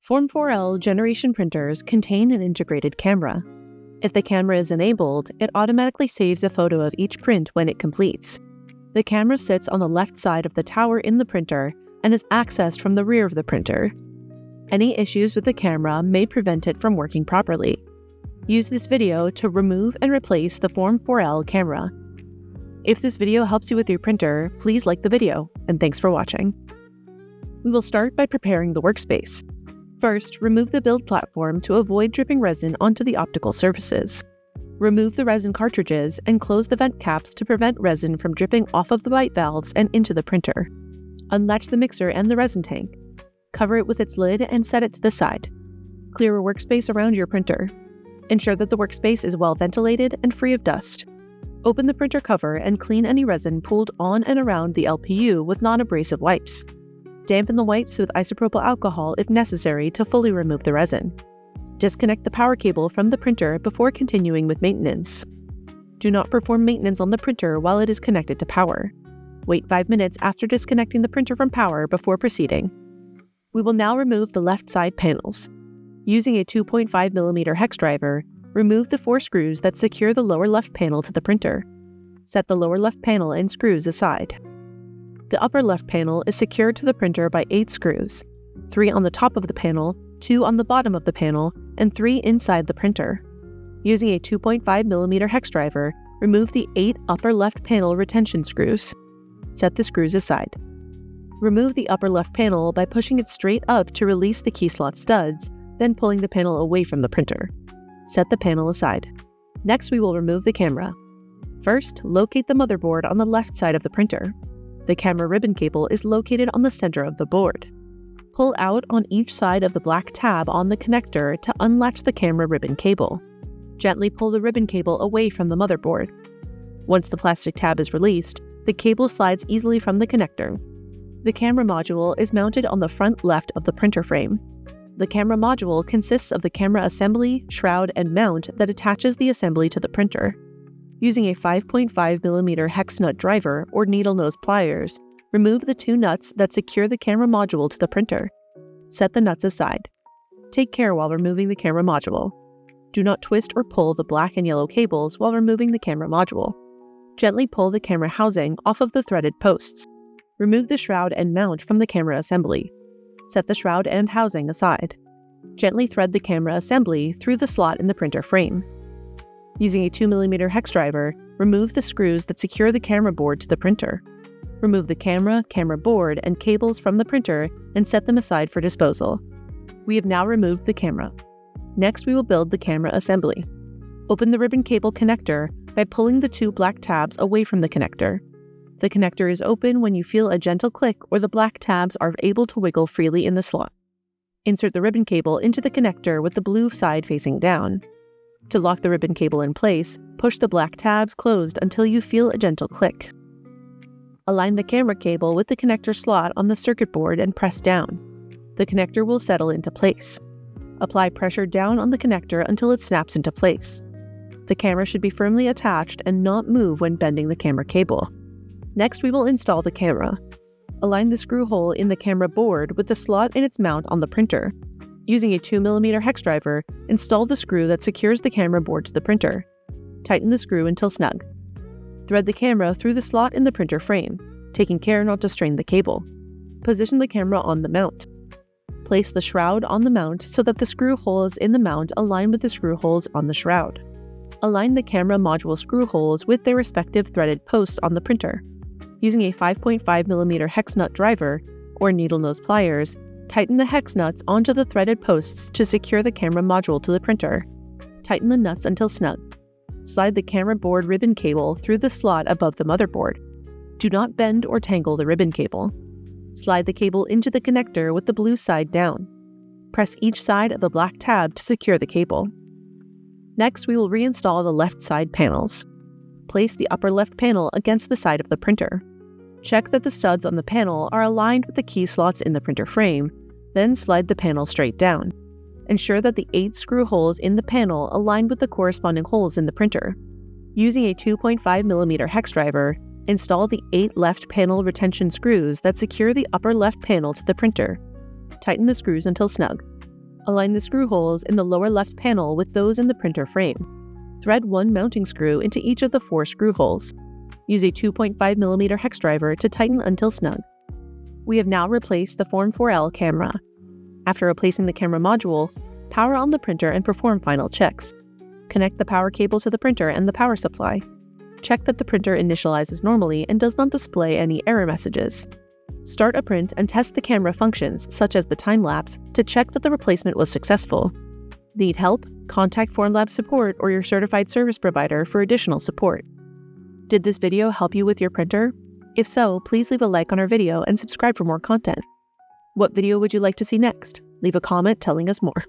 Form 4L generation printers contain an integrated camera. If the camera is enabled, it automatically saves a photo of each print when it completes. The camera sits on the left side of the tower in the printer and is accessed from the rear of the printer. Any issues with the camera may prevent it from working properly. Use this video to remove and replace the Form 4L camera. If this video helps you with your printer, please like the video, and thanks for watching. We will start by preparing the workspace. First, remove the build platform to avoid dripping resin onto the optical surfaces. Remove the resin cartridges and close the vent caps to prevent resin from dripping off of the bite valves and into the printer. Unlatch the mixer and the resin tank. Cover it with its lid and set it to the side. Clear a workspace around your printer. Ensure that the workspace is well ventilated and free of dust. Open the printer cover and clean any resin pooled on and around the LPU with non-abrasive wipes. Dampen the wipes with isopropyl alcohol if necessary to fully remove the resin. Disconnect the power cable from the printer before continuing with maintenance. Do not perform maintenance on the printer while it is connected to power. Wait 5 minutes after disconnecting the printer from power before proceeding. We will now remove the left side panels. Using a 2.5mm hex driver, remove the 4 screws that secure the lower left panel to the printer. Set the lower left panel and screws aside. The upper left panel is secured to the printer by 8 screws, 3 on the top of the panel, 2 on the bottom of the panel, and 3 inside the printer. Using a 2.5mm hex driver, remove the 8 upper left panel retention screws. Set the screws aside. Remove the upper left panel by pushing it straight up to release the key slot studs, then pulling the panel away from the printer. Set the panel aside. Next, we will remove the camera. First, locate the motherboard on the left side of the printer. The camera ribbon cable is located on the center of the board. Pull out on each side of the black tab on the connector to unlatch the camera ribbon cable. Gently pull the ribbon cable away from the motherboard. Once the plastic tab is released, the cable slides easily from the connector. The camera module is mounted on the front left of the printer frame. The camera module consists of the camera assembly, shroud, and mount that attaches the assembly to the printer. Using a 5.5mm hex nut driver or needle nose pliers, remove the 2 nuts that secure the camera module to the printer. Set the nuts aside. Take care while removing the camera module. Do not twist or pull the black and yellow cables while removing the camera module. Gently pull the camera housing off of the threaded posts. Remove the shroud and mount from the camera assembly. Set the shroud and housing aside. Gently thread the camera assembly through the slot in the printer frame. Using a 2mm hex driver, remove the screws that secure the camera board to the printer. Remove the camera, camera board, and cables from the printer and set them aside for disposal. We have now removed the camera. Next, we will build the camera assembly. Open the ribbon cable connector by pulling the 2 black tabs away from the connector. The connector is open when you feel a gentle click or the black tabs are able to wiggle freely in the slot. Insert the ribbon cable into the connector with the blue side facing down. To lock the ribbon cable in place, push the black tabs closed until you feel a gentle click. Align the camera cable with the connector slot on the circuit board and press down. The connector will settle into place. Apply pressure down on the connector until it snaps into place. The camera should be firmly attached and not move when bending the camera cable. Next, we will install the camera. Align the screw hole in the camera board with the slot in its mount on the printer. Using a 2mm hex driver, install the screw that secures the camera board to the printer. Tighten the screw until snug. Thread the camera through the slot in the printer frame, taking care not to strain the cable. Position the camera on the mount. Place the shroud on the mount so that the screw holes in the mount align with the screw holes on the shroud. Align the camera module screw holes with their respective threaded posts on the printer. Using a 5.5mm hex nut driver or needle nose pliers, tighten the hex nuts onto the threaded posts to secure the camera module to the printer. Tighten the nuts until snug. Slide the camera board ribbon cable through the slot above the motherboard. Do not bend or tangle the ribbon cable. Slide the cable into the connector with the blue side down. Press each side of the black tab to secure the cable. Next, we will reinstall the left side panels. Place the upper left panel against the side of the printer. Check that the studs on the panel are aligned with the key slots in the printer frame, then slide the panel straight down. Ensure that the 8 screw holes in the panel align with the corresponding holes in the printer. Using a 2.5mm hex driver, install the 8 left panel retention screws that secure the upper left panel to the printer. Tighten the screws until snug. Align the screw holes in the lower left panel with those in the printer frame. Thread one mounting screw into each of the 4 screw holes. Use a 2.5mm hex driver to tighten until snug. We have now replaced the Form 4L camera. After replacing the camera module, power on the printer and perform final checks. Connect the power cable to the printer and the power supply. Check that the printer initializes normally and does not display any error messages. Start a print and test the camera functions, such as the time-lapse, to check that the replacement was successful. Need help? Contact Formlabs support or your certified service provider for additional support. Did this video help you with your printer? If so, please leave a like on our video and subscribe for more content. What video would you like to see next? Leave a comment telling us more.